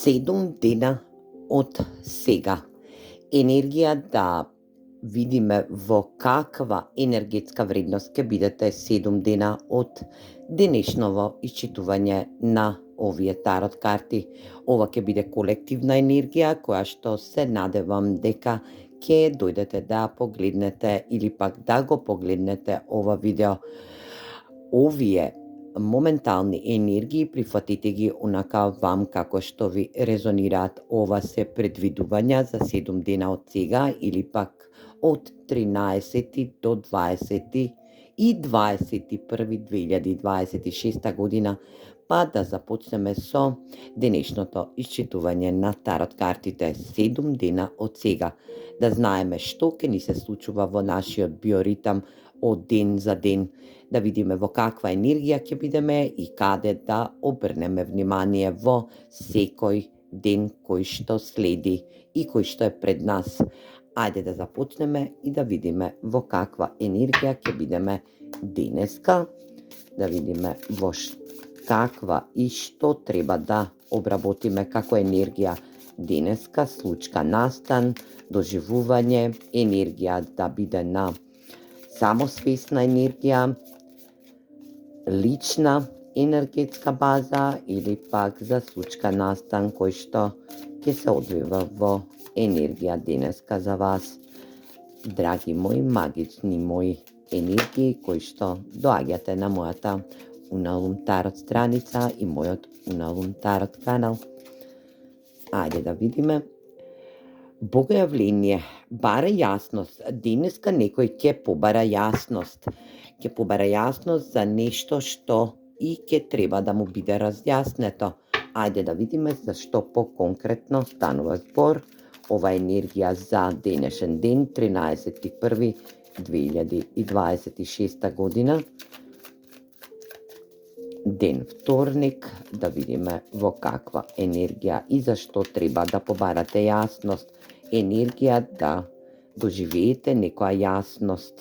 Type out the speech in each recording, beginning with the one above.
7 дена од сега. Енергија да видиме во каква енергетска вредност ќе бидете 7 дена од денешново исчитување на овие тарот карти. Ова ќе биде колективна енергија која што се надевам дека ќе дојдете да погледнете или пак да го погледнете ова видео. Овие моментални енергии прифатите ги онака вам како што ви резонираат. Ова се предвидувања за 7 дена од сега или пак од 13 до 20 и 21.2026 година, па да започнеме со денешното исчитување на тарот картите 7 дена од сега. Да знаеме што ќе ни се случува во нашиот биоритам од ден за ден, да видиме во каква енергија ќе бидеме и каде да обрнеме внимание во секој ден кој што следи и кој што е пред нас. Ајде да започнеме и да видиме во каква енергија ќе бидеме денеска, да видиме во каква и што треба да обработиме како енергија денеска, случка настан, доживување, енергија да биде на самосвесна енергија, лична енергетска база или пак за случка настан кој што ќе се одвива во енергија денеска за вас. Драги мои, магични мои енергии кои што доаѓате на мојата Уналум Тарот страница и мојот Уналум Тарот канал. Ајде да видиме. Богојавление, бара јасност. Денеска некој ќе побара јасност. Ќе побара јасност за нешто што и ќе треба да му биде разјаснето. Ајде да видиме за што по-конкретно станува збор. Ова енергија за денешен ден, 13.1.2026 година. Ден вторник, да видиме во каква енергија и за што треба да побарате јасност. Енергија да доживеете некоја јасност.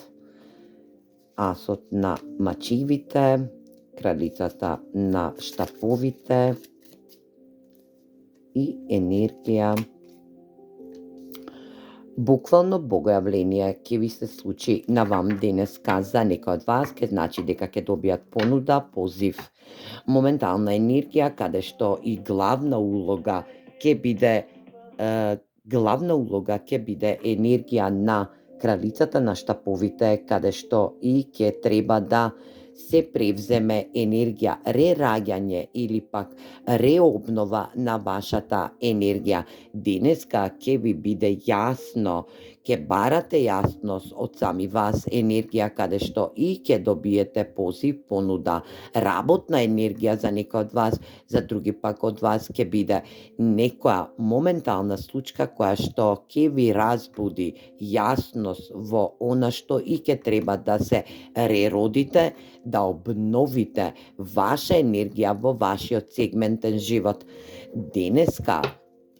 Асот на мачивите, кралицата на штаповите и енергија. Буквално богојавление ќе ви се случи на вам денеска. За некој од вас ќе значи дека ќе добијат понуда, позив. Моментална енергија каде што и главна улога ќе биде енергија на кралицата на штаповите, каде што и ќе треба да се превземе енергија, рераѓање или пак реобнова на вашата енергија. Денеска ќе ви биде јасно, ќе барате јасност од сами вас, енергија каде што и ќе добиете позив, понуда, работна енергија за некој од вас, за други пак од вас ќе биде некоја моментална случка која што ќе ви разбуди јасност во она што и ќе треба да се реродите, да обновите ваша енергија во вашиот сегментен живот. Денеска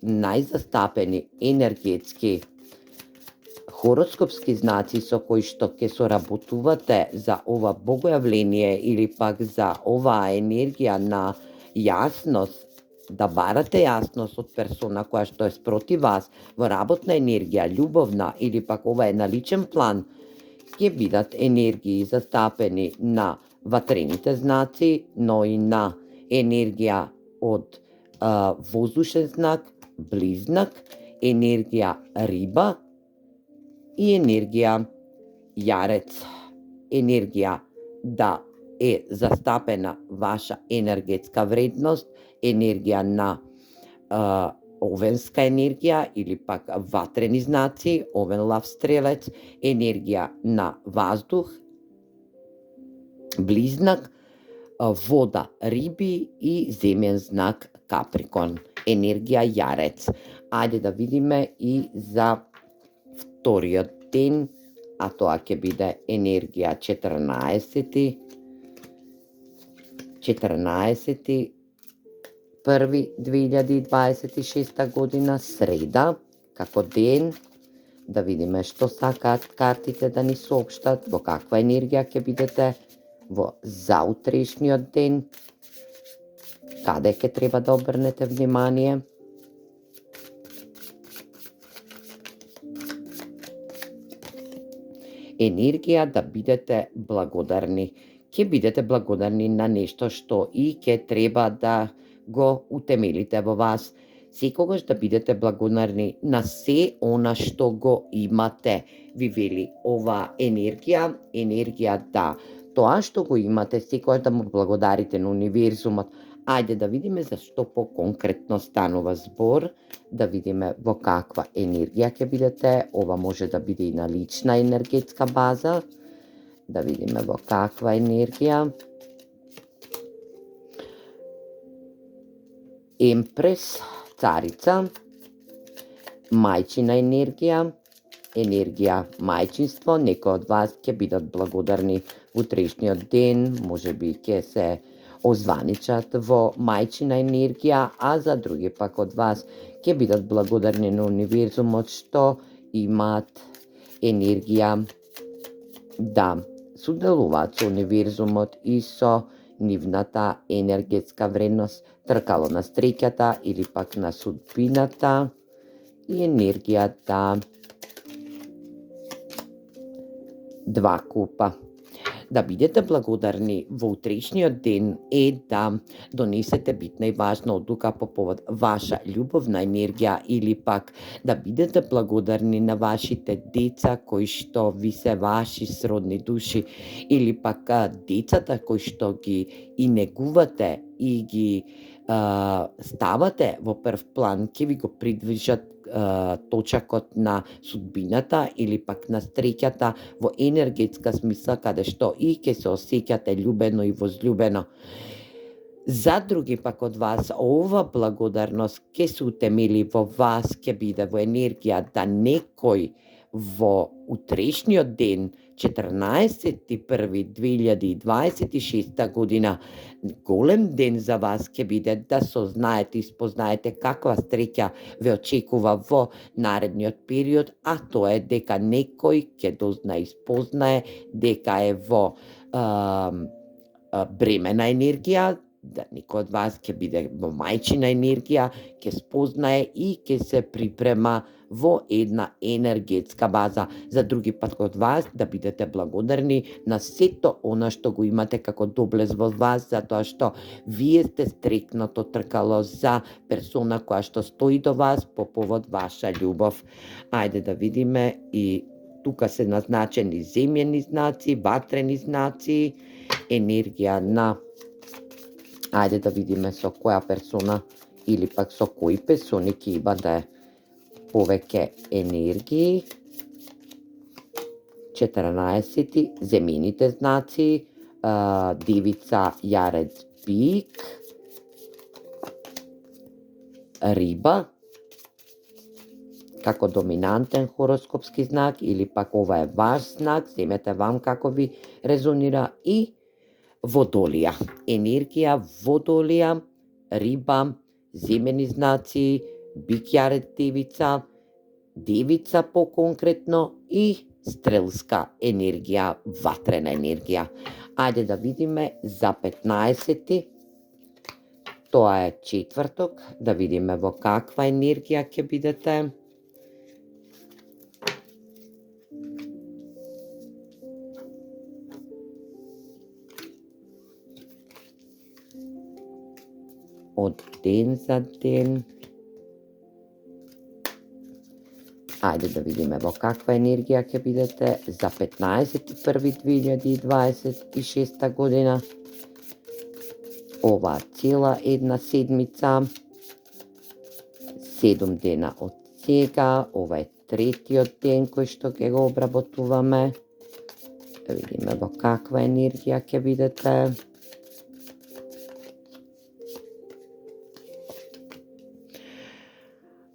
најзастапени енергетски хороскопски знаци со кои што ќе соработувате за ова богојавление или пак за оваа енергија на јасност, да барате јасност од персона која што е спротив вас во работна енергија, љубовна или пак ова е на личен план, ќе бидат енергии застапени на ватрените знаци, но и на енергија од воздушен знак, близнак, енергија риба и енергија јарец. Енергија да е застапена ваша енергетска вредност, енергија на овенска енергија или пак ватрени знаци, овен лав стрелец, енергија на ваздух, близнак, вода, риби и земен знак Каприкон, енергија јарец. Ајде да видиме и за вториот ден, а тоа ќе биде енергија 14.1.2026 година, среда, како ден. Да видиме што сакаат картите да ни соопштат, во каква енергија ќе бидете во заутрешниот ден, каде ќе треба да обрнете внимание. енергија да бидете благодарни. Ќе бидете благодарни на нешто што и ќе треба да го утемелите во вас. Секогаш да бидете благодарни на се она што го имате. Ви вели ова енергија да тоа што го имате, секогаш да му благодарите на универзумот. Ајде да видиме за што по-конкретно станува збор, да видиме во каква енергија ќе бидете. Ова може да биде и на лична енергетска база. Да видиме во каква енергија. Емпрес, царица, мајчина енергија мајчинство. Некои од вас ќе бидат благодарни во утрешниот ден, можеби ќе се озваничат во мајчина енергија, а за други пак од вас ќе бидат благодарни на универзумот што имаат енергија да соделуваат со универзумот и со нивната енергетска вредност, тркало на среќата или пак на судбината и енергијата 2 купа. Да бидете благодарни во утрешниот ден е да донесете битна и важна одлука по повод ваша љубовна енергија или пак да бидете благодарни на вашите деца кои што ви се ваши сродни души или пак децата кои што ги и негувате и ги ставате во прв план, ќе ви го придвижат точакот на судбината или пак на среќата во енергетска смисла, каде што и ќе се осеќате љубено и возљубено. За други пак од вас, ова благодарност ќе се утемели во вас, ќе биде во енергија да некој во утрешниот ден, 14.1.2026 година, голем ден за вас ќе биде да сознаете и спознаете каква среќа ве очекува во наредниот период, а тоа е дека некој ќе дознае и спознае дека е во бремена енергија, да некој од вас ќе биде во мајчина енергија, ќе спознае и ќе се припрема во една енергетска база. За други пат од вас да бидете благодарни на сето она што го имате како доблес во вас, затоа што вие сте стрекното тркало за персона која што стои до вас по повод ваша љубов. Ајде да видиме и тука се назначени земјени знаци, ватрени знаци, енергија на ајде да видиме со која персона или пак со кои персони ќе имате повеќе енергии. 14 земјените знаци, девица, јарец, бик, риба, како доминантен хороскопски знак или пак ова е ваш знак, земете вам како ви резонира, и Водолија, енергија Водолија, риба, земени знаци, бик, јарец, девица, девица по-конкретно и стрелска енергија, ватрена енергија. Ајде да видиме за 15-ти, тоа е четврток, да видиме во каква енергија ќе бидете. Од ден за ден. Ајде да видиме во каква енергија ќе бидете за 15.1.2026 година. Ова цела една седмица, 7 дена од сега, ова е третиот ден кој што ќе го обработуваме. Да видиме во каква енергија ќе бидете.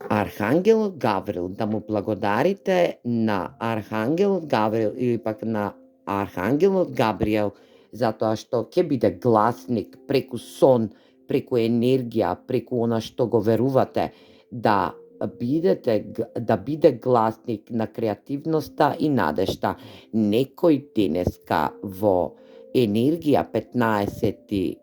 Архангелот Гаврил, да му благодарите на Архангелот Гаврил или пак на Архангелот Габриел, затоа што ќе биде гласник преку сон, преку енергија, преку она што го верувате, да биде гласник на креативноста и надежта. Некој денеска во енергија 15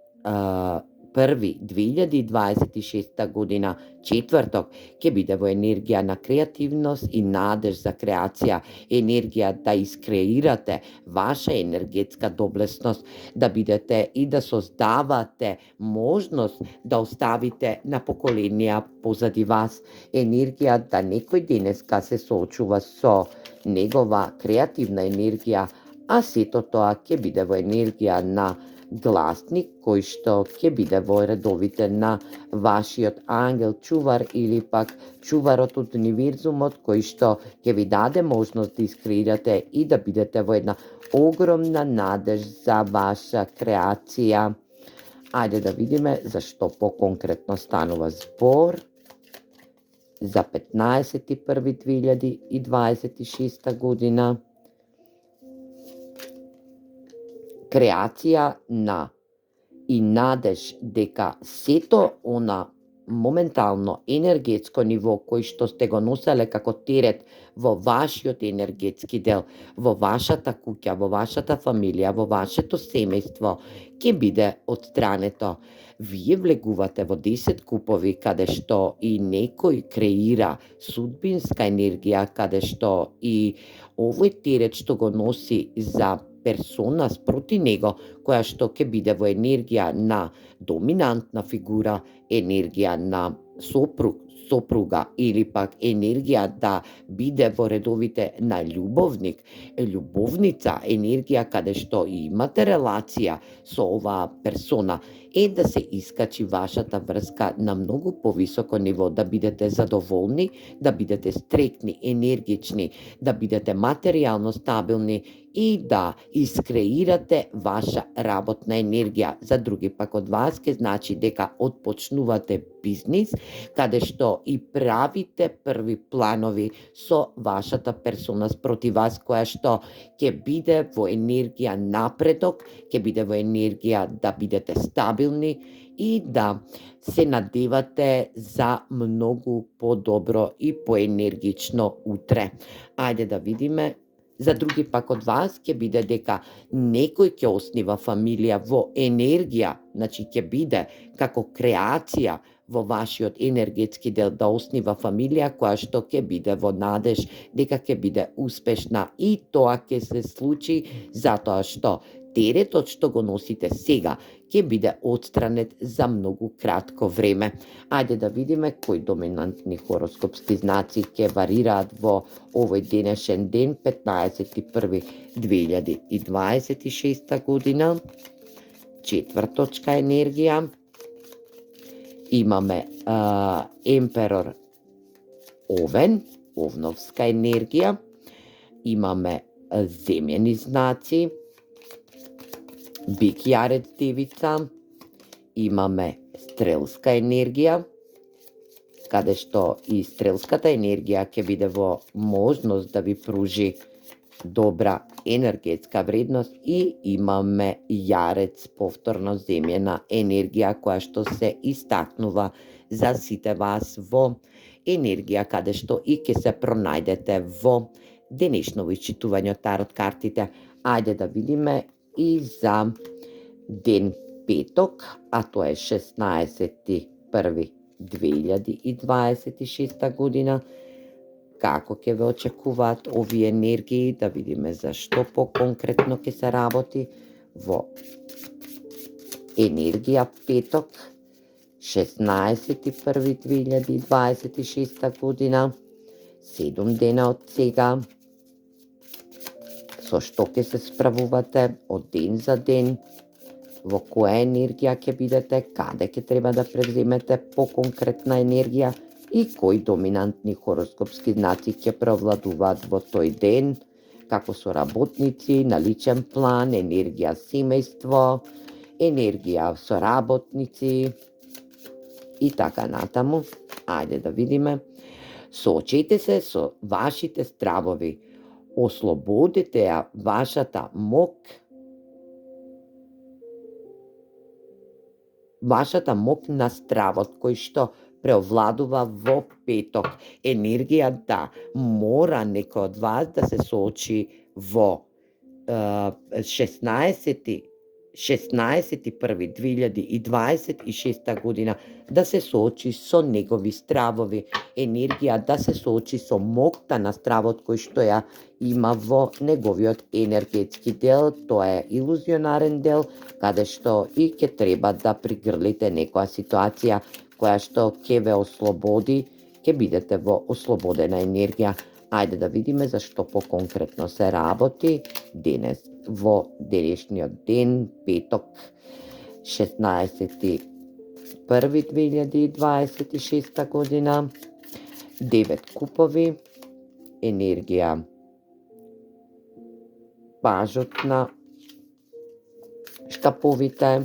2026 година, четврток, ќе биде во енергија на креативност и надеж за креација, енергија да искреирате ваша енергетска доблесност, да бидете и да создавате можност да оставите на поколенија позади вас, енергија да некој денеска се соочува со негова креативна енергија, а сето тоа ќе биде во енергија на гласник кој што ќе биде во редовите на вашиот ангел чувар или пак чуварот од универзумот кој што ќе ви даде можност да искреирате и да бидете во една огромна надеж за ваша креација. Ајде да видиме за што по-конкретно станува збор за 15.1.2026 година. Креација на и надеж дека сето она моментално енергетско ниво кој што сте го носеле како терет во вашиот енергетски дел, во вашата куќа, во вашата фамилија, во вашето семејство, ќе биде отстрането. Вие влегувате во 10 купови каде што и некој креира судбинска енергија, каде што и овој терет што го носи за персона спроти него, која што ќе биде во енергија на доминантна фигура, енергија на сопруга или пак енергија да биде во редовите на љубовник, љубовница, енергија каде што имате релација со оваа персона, да се искачи вашата врска на многу повисоко ниво, да бидете задоволни, да бидете стрекни, енергични, да бидете материјално стабилни и да искреирате ваша работна енергија. За други пак од вас ке значи дека отпочнувате бизнис, каде што и правите први планови со вашата персона спроти вас, која што ќе биде во енергија напредок, ќе биде во енергија да бидете стабилни и да се надевате за многу подобро и поенергично утре. Ајде да видиме. За други пак од вас ќе биде дека некој ќе оснива фамилија во енергија, значи ќе биде како креација во вашиот енергетски дел да оснива фамилија која што ќе биде во надеж дека ќе биде успешна, и тоа ќе се случи затоа што теретот што го носите сега ќе биде отстранет за многу кратко време. Ајде да видиме кои доминантни хороскопски знаци ќе варираат во овој денешен ден, 15.1.2026 година. Четврточка енергија. Имаме Емперор Овен, овновска енергија. Имаме земјени знаци, Бик, Јарец, Девица. Имаме стрелска енергија, каде што и стрелската енергија ќе биде во можност да ви пружи добра енергетска вредност, и имаме Јарец, повторно земјена енергија која што се истакнува за сите вас во енергија каде што и ќе се пронајдете во денешново исчитување од тарот картите. Ајде да видиме и за ден петок, а тоа е 16.1.2026 година. Како ќе ве очекуваат овие енергии, да видиме за што по-конкретно ќе се работи во енергија петок, 16.1.2026 година, 7 дена од сега. Со што ќе се справувате од ден за ден, во која енергија ќе бидете, каде ќе треба да превземете по-конкретна енергија и кои доминантни хороскопски знаци ќе превладуваат во тој ден, како со работници, на личен план, енергија семејство, енергија соработници и така натаму. Ајде да видиме. Соочете се со вашите стравови. Ослободете ја вашата мок на стравот кој што преовладува во петок. Енергија да мора некој од вас да се соочи во 16 16.1.2026 година да се соочи со негови стравови, енергија да се соочи со моќта на стравот кој што ја има во неговиот енергетски дел. Тоа е илузионарен дел, каде што и ќе треба да пригрлите некоја ситуација која што ќе ве ослободи, ќе бидете во ослободена енергија. Ајде да видиме за што поконкретно се работи денес во денешниот ден, петок, 16.1.2026 година. 9 купови, енергија пажот на штаповите,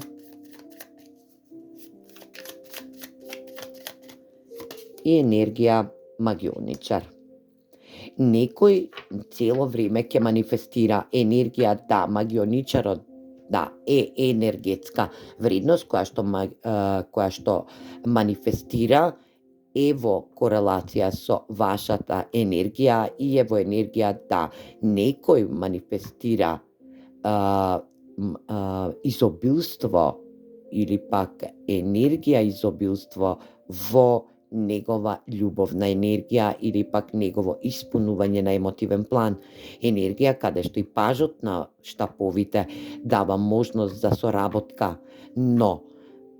и енергија магионичар. Некој цело време ќе манифестира енергија да магионичарот да е енергетска вредност која што манифестира е во корелација со вашата енергија и е во енергија да некој манифестира изобилство или пак енергија изобилство во негова љубовна енергија или пак негово исполнување на емотивен план. Енергија каде што и пажот на штаповите дава можност за соработка, но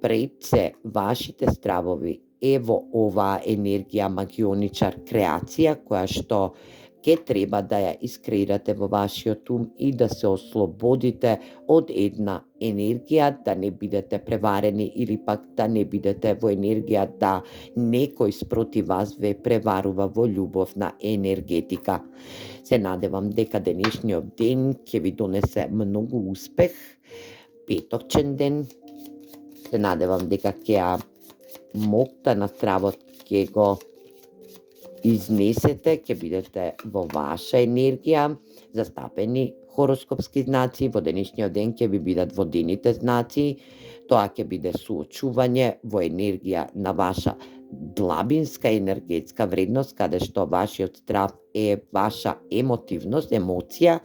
пред се вашите стравови е во оваа енергија магионичар креација која што ќе треба да ја искреирате во вашиот ум и да се ослободите од една енергија, да не бидете преварени или пак да не бидете во енергија да некој спроти вас ве преварува во љубовна енергетика. Се надевам дека денешниот ден ќе ви донесе многу успех, петокчен ден. Се надевам дека ќе ја моќта на стравот ќе го изнесете, ќе бидете во ваша енергија. Застапени хороскопски знаци во денешниот ден ќе ви бидат водените знаци. Тоа ќе биде соочување во енергија на ваша длабинска енергетска вредност, каде што вашиот страв е ваша емотивност, емоција.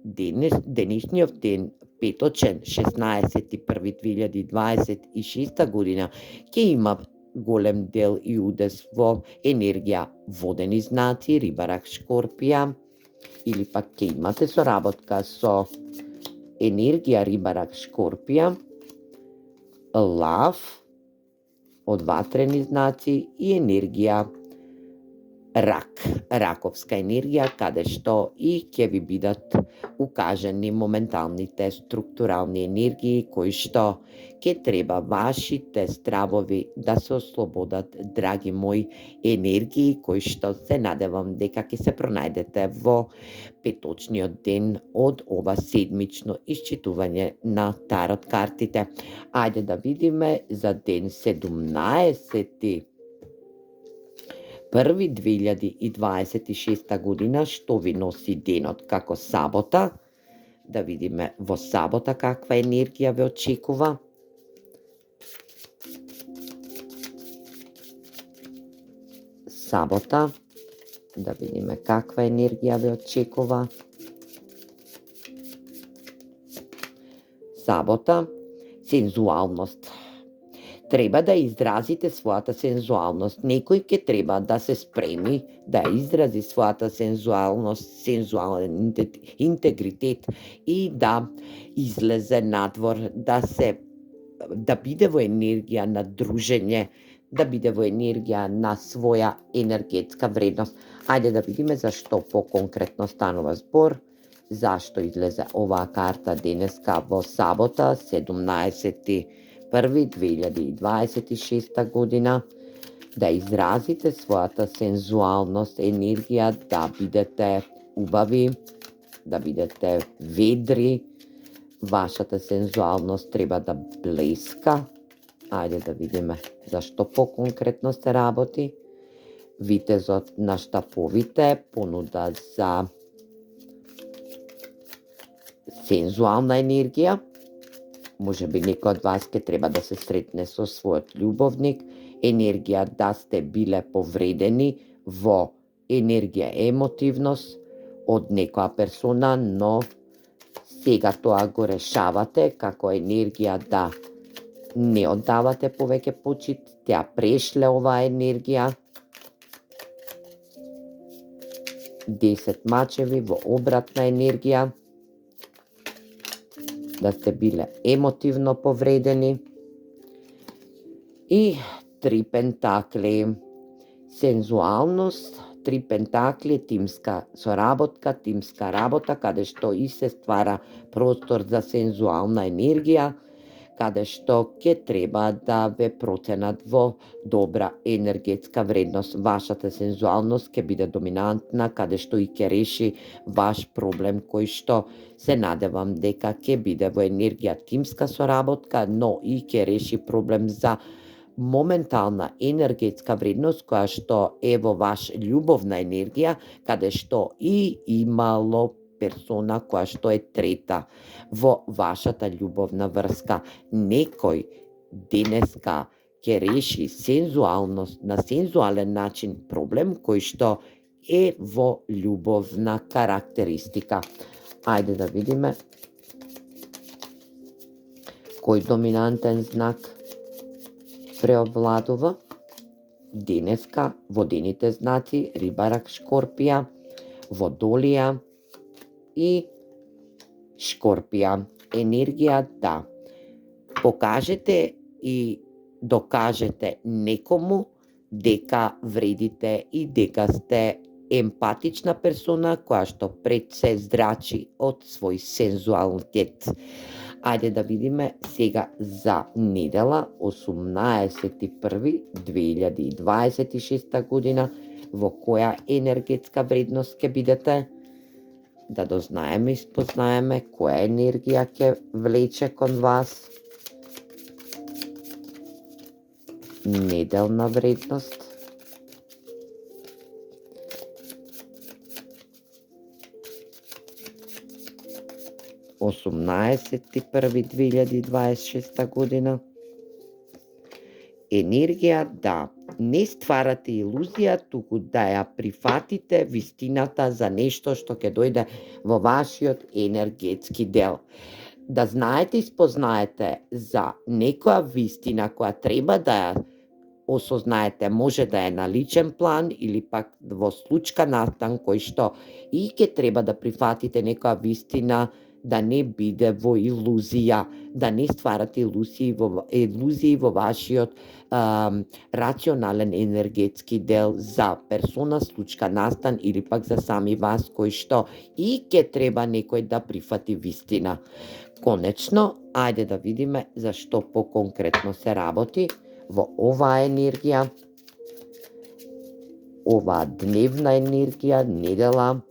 Денешниот ден, петочен, 16.1.2026 година, ќе има голем дел и удес во енергија водени знаци, рибарак, шкорпија, или пак ќе имате соработка со енергија рибарак, шкорпија, лав од ватрени знаци и енергија рак, раковска енергија, каде што и ќе ви бидат укажани моменталните структурални енергии кои што ќе треба вашите стравови да се ослободат, драги мои, енергии кои што се надевам дека ќе се пронајдете во петочниот ден од ова седмично исчитување на тарот картите. Ајде да видиме за ден 17.1.2026 година што ви носи денот како сабота. Да видиме во сабота каква енергија ве очекува. Сабота, да видиме каква енергија ве очекува. Сабота, сензуалност. Треба да изразите својата сензуалност. Некој ќе треба да се спреми да изрази својата сензуалност, сензуален интегритет и да излезе надвор, да биде во енергија на дружење, да биде во енергија на своја енергетска вредност. Ајде да видиме за што поконкретно станува збор, зашто излезе оваа карта денеска во сабота, 17.1.2026 година, да изразите својата сензуалност, енергија, да бидете убави, да бидете ведри. Вашата сензуалност треба да блеска. Ајде да видиме за што поконкретно се работи. Витезот на штаповите понуда за сензуална енергија. Може би некој од вас ќе треба да се сретне со својот љубовник, енергија да сте биле повредени во енергија емотивност од некоја персона, но Сега тоа го решавате како енергија да не оддавате повеќе почит, ја прешле оваа енергија. 10 мачеви во обратна енергија, да сте биле емотивно повредени. И 3 пентакли, сензуалност, 3 пентакли, тимска соработка, тимска работа, каде што и се ствара простор за сензуална енергија, каде што ќе треба да ве проценат во добра енергетска вредност. Вашата сензуалност ќе биде доминантна, каде што и ќе реши ваш проблем, кој што се надевам дека ќе биде во енергија тимска соработка, но и ќе реши проблем за моментална енергетска вредност која што е во ваш љубовна енергија, каде што и имало персона која што е трета во вашата љубовна врска. Некој денеска ќе реши сензуалност на сензуален начин проблем кој што е во љубовна карактеристика. Ајде да видиме кој доминантен знак преовладува денеска. Водените знаци Рибарак, Шкорпија, Водолија и Шкорпија. Енергија да покажете и докажете некому дека вредите и дека сте емпатична персона која што пред се здрачи од свој сензуалитет. Ајде да видиме сега за недела 18.1.2026 година во која енергетска вредност ќе бидете, да дознаеме и спознаеме која енергија ќе влече кон вас. Неделна вредност. Осумнаесети први 2026 година. Енергија да не стварате илузија, туку да ја прифатите вистината за нешто што ќе дојде во вашиот енергетски дел. Да знаете и спознаете за некоја вистина која треба да ја осознаете, може да е на личен план или пак во случка настан кој што и ќе треба да прифатите некоја вистина, да не биде во илузија, да не стварате илузии во вашиот рационален енергетски дел за персона, случка настан или пак за сами вас кој што и ќе треба некој да прифати вистина. Конечно, ајде да видиме за што поконкретно се работи во оваа енергија, оваа дневна енергија, недела.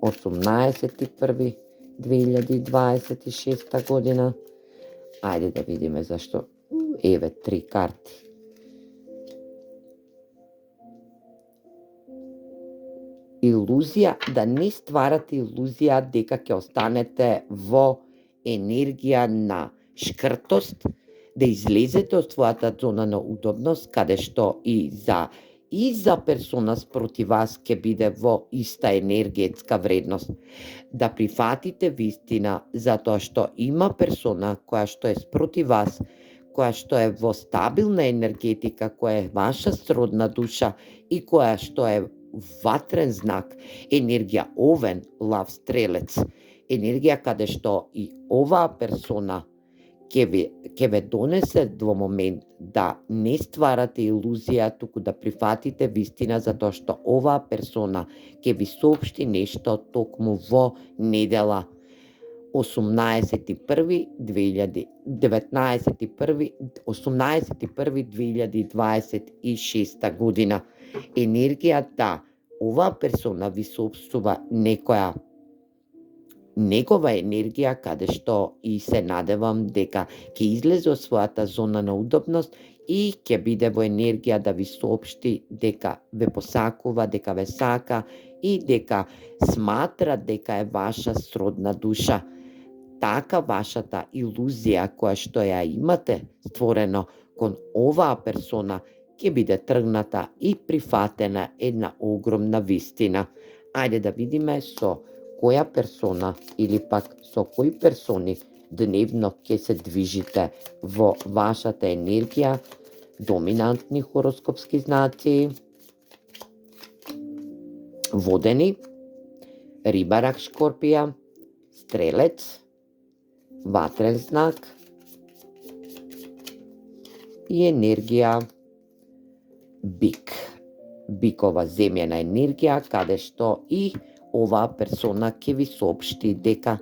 Осумнаесети први 2026 година. Ајде да видиме зашто. Еве 3 карти. Илузија, да не стварате илузија дека ќе останете во енергија на шкртост, да излезете од својата зона на удобност, каде што и за персона спроти вас ќе биде во иста енергетска вредност. Да прифатите вистина затоа што има персона која што е спроти вас, која што е во стабилна енергетика, која е ваша сродна душа и која што е ватрен знак, енергија Овен, Лав, Стрелец, енергија каде што и оваа персона ќе ве донесе во момент да не стварате илузија, туку да прифатите вистина, затоа што оваа персона ќе ви соопшти нешто токму во недела 18.1.2026 година. Енергија да оваа персона ви соопштува негова енергија, каде што и се надевам дека ќе излезе од својата зона на удобност и ќе биде во енергија да ви соопшти дека ве посакува, дека ве сака и дека сматра дека е ваша сродна душа. Така вашата илузија која што ја имате створено кон оваа персона ќе биде тргната и прифатена една огромна вистина. Ајде да видиме со која персона или пак со кои персони дневно ќе се движите во вашата енергија, доминантни хороскопски знаци, Водени, Риба, Рак, Шкорпија, Стрелец, Ватрен знак и енергија Бик. Бикова земјена енергија, каде што и оваа персона ќе ви соопшти дека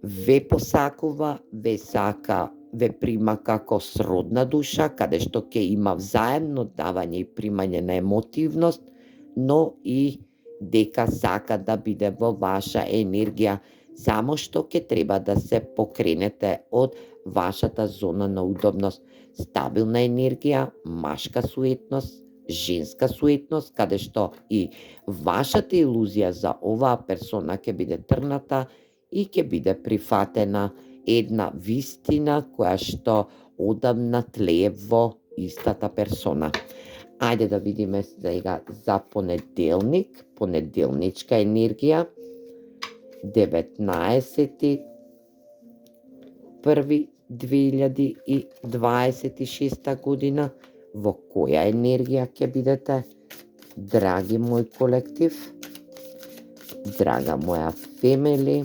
ве посакува, ве сака, ве прима како сродна душа, каде што ќе има взаемно давање и примање на емотивност, но и дека сака да биде во ваша енергија, само што ќе треба да се покренете од вашата зона на удобност. Стабилна енергија, машка суетност, женска суетност, каде што и вашата илузија за оваа персона ќе биде тргната и ќе биде прифатена една вистина која што одамна тлее во истата персона. Ајде да видиме сега за понеделник, понеделничка енергија, 19.1.2026 година, во која енергија ќе бидете, драги мој колектив, драга моја фемели,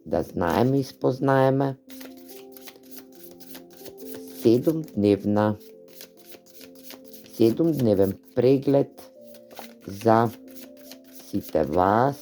да знаеме и спознаеме, 7-дневен преглед за сите вас.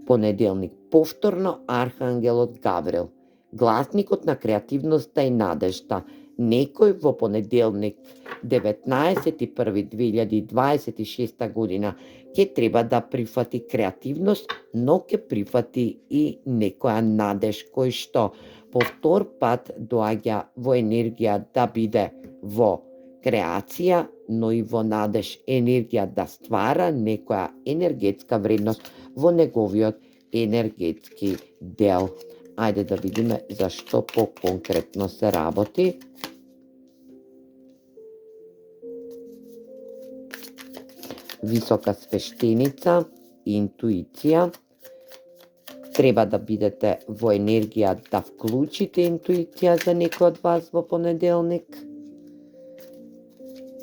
Понеделник повторно Архангелот Гаврил, гласникот на креативноста и надежта. Некој во понеделник 19.1.2026 година ќе треба да прифати креативност, но ќе прифати и некоја надеж кој што повтор пат доаѓа во енергија да биде во креација, но и во надеж енергија да ствара некоја енергетска вредност во неговиот енергетски дел. Ајде да видиме за што по-конкретно се работи. Висока свештеница, интуиција. Треба да бидете во енергија да вклучите интуиција за некој од вас во понеделник.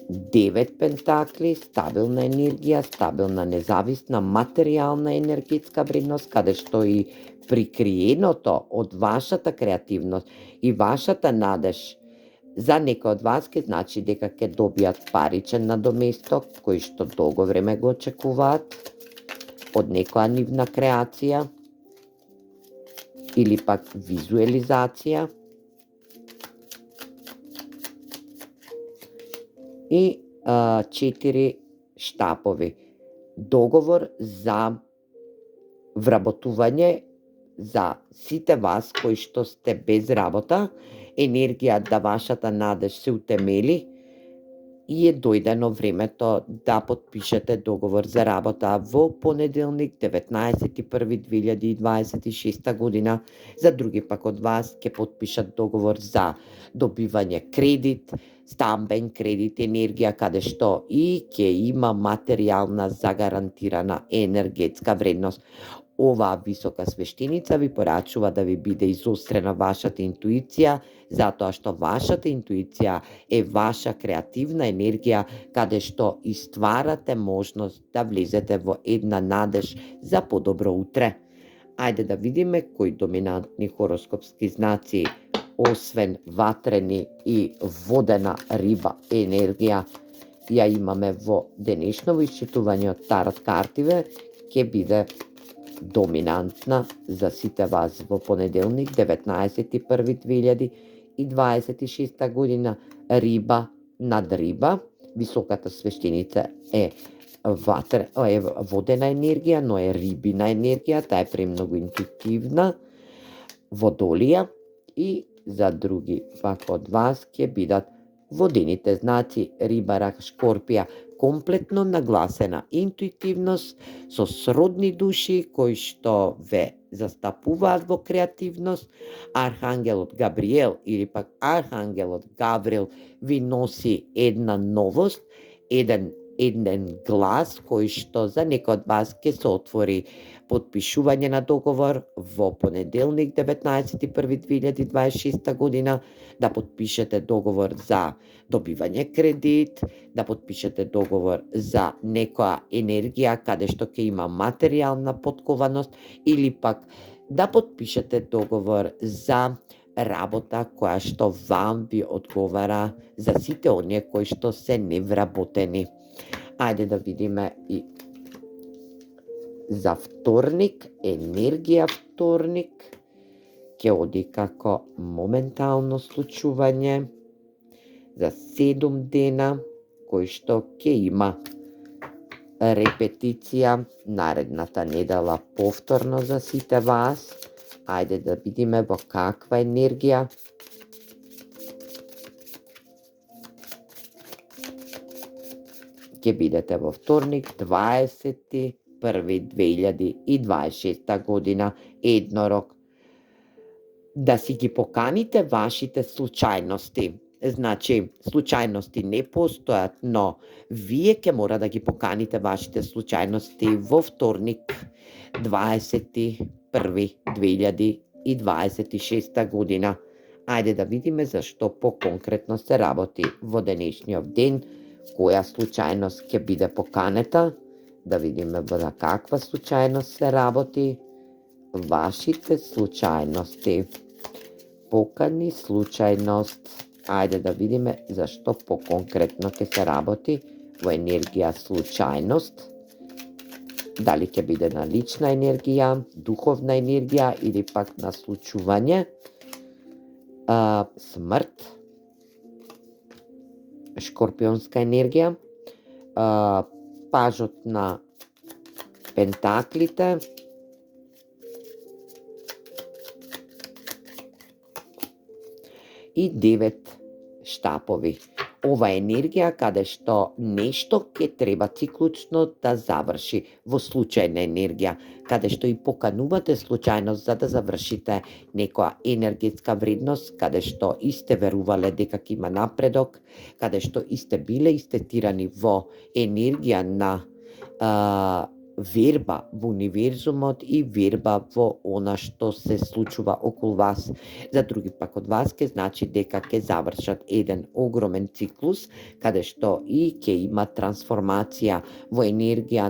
9 пентакли, стабилна енергија, стабилна независна материјална енергетска вредност, каде што и прикриеното од вашата креативност и вашата надеж за некој од вас ќе значи дека ќе добијат паричен надоместок кој што долго време го очекуваат од некоја нивна креација или пак визуализација. И 4 штапови. Договор за вработување за сите вас кои што сте без работа, енергија да вашата надеж се утемели и е дојдено времето да потпишете договор за работа во понеделник 19.1.2026 година. За други пак од вас ќе потпишат договор за добивање кредит, стамбен кредит, енергија каде што и ќе има материјална загарантирана енергетска вредност. Оваа висока свештеница ви порачува да ви биде изострена вашата интуиција, затоа што вашата интуиција е ваша креативна енергија, каде што и стварате можност да влезете во една надеж за подобро утре. Ајде да видиме кои доминантни хороскопски знаци, освен ватрени и водена риба енергија, ја имаме во денешно исчитување од тарот картиве, ќе биде доминантна за сите вас во понеделник 19.1.2026 година. Риба над риба, високата свештеница е водена енергија, но е рибина енергија, таа е премногу интуитивна, водолија. И за други пак од вас ќе бидат водените знаци Риба, Рак, Шкорпија, комплетно нагласена интуитивност со сродни души кои што ве застапуваат во креативност. Архангелот Габриел или пак Архангелот Гаврил ви носи една новост, еден глас кој што за некој од вас ќе се отвори подпишување на договор во понеделник 19.1.2026 година, да подпишете договор за добивање кредит, да подпишете договор за некоја енергија каде што ќе има материјална поткованост или пак да подпишете договор за работа која што вам ви одговара за сите оние кои што се невработени. Ајде да видиме и за вторник, енергија вторник, ќе оди како моментално случување за 7 дена, кој што ќе има репетиција наредната недела повторно за сите вас. Ајде да видиме во каква енергија. Ќе бидете во вторник 20.1.2026 година, еднорог. Да си ги поканите вашите случајности. Значи, случајности не постојат, но вие ќе мора да ги поканите вашите случајности во вторник 20.1.2026 година. Ајде да видиме зашто по-конкретно се работи во денешниот ден, која случајност ќе биде поканета, да видиме за каква случајност се работи, вашите случајности. Покани случајност. Ајде да видиме зашто по-конкретно ќе се работи во енергија случајност. Дали ќе биде на лична енергија, духовна енергија или пак на случување. Смрт, шкорпионска енергија, пажот на пентаклите, и 9 штапови. Ова е енергија каде што нешто ќе треба циклучно да заврши, во случајна енергија, каде што и поканувате случајност за да завршите некоја енергетска вредност, каде што и сте верувале дека ќе има напредок, каде што и сте биле истетирани во енергија на верба во универзумот и верба во она што се случува околу вас. За други пак од вас ќе значи дека ќе завршат еден огромен циклус, каде што и ќе има трансформација во енергија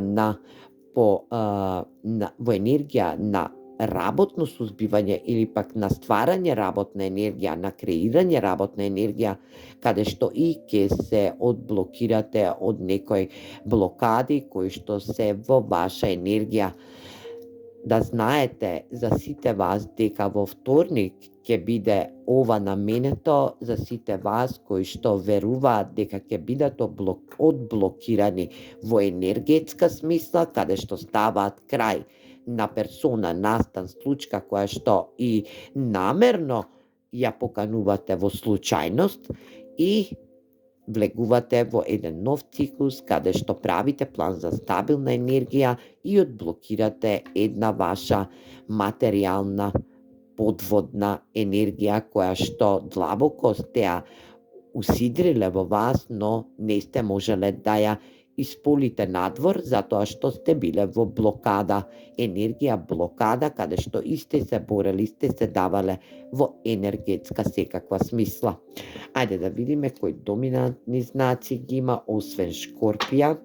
на работно сузбивање или пак на стварање работна енергија, на креирање работна енергија, каде што и ќе се одблокирате од некои блокади кои што се во ваша енергија. Да знаете за сите вас дека во вторник ќе биде ова наменето за сите вас кои што веруваат дека ќе бидат одблокирани во енергетска смисла, каде што ставаат крај на персона, настан, случка која што и намерно ја поканувате во случајност и влегувате во еден нов циклус каде што правите план за стабилна енергија и одблокирате една ваша материјална подводна енергија која што длабоко сте ја усидриле во вас, но не сте можеле да ја исполите надвор затоа што сте биле во блокада, енергија блокада, каде што и сте се борели, сте се давале во енергетска секаква смисла. Ајде да видиме кои доминантни знаци ги има освен Шкорпија.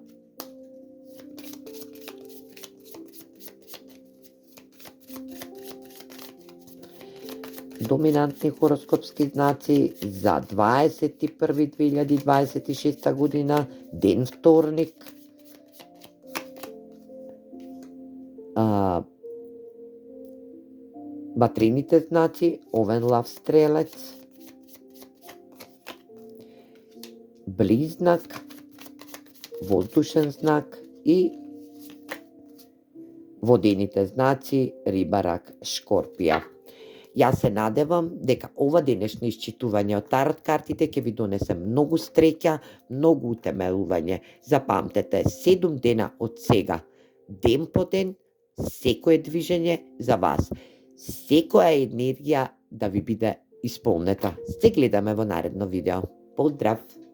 Доминантни хороскопски знаци за 21.2026 година, ден вторник. Ватрените знаци Овен, Лав, Стрелец, Близнак, Воздушен знак и водените знаци Риба, Рак, Шкорпија. Јас се надевам дека ова денешно исчитување од тарот картите ќе ви донесе многу среќа, многу утемелување. Запамтете, 7 дена од сега, ден по ден, секое движење за вас, секоја енергија да ви биде исполнета. Се гледаме во наредно видео. Поздрав!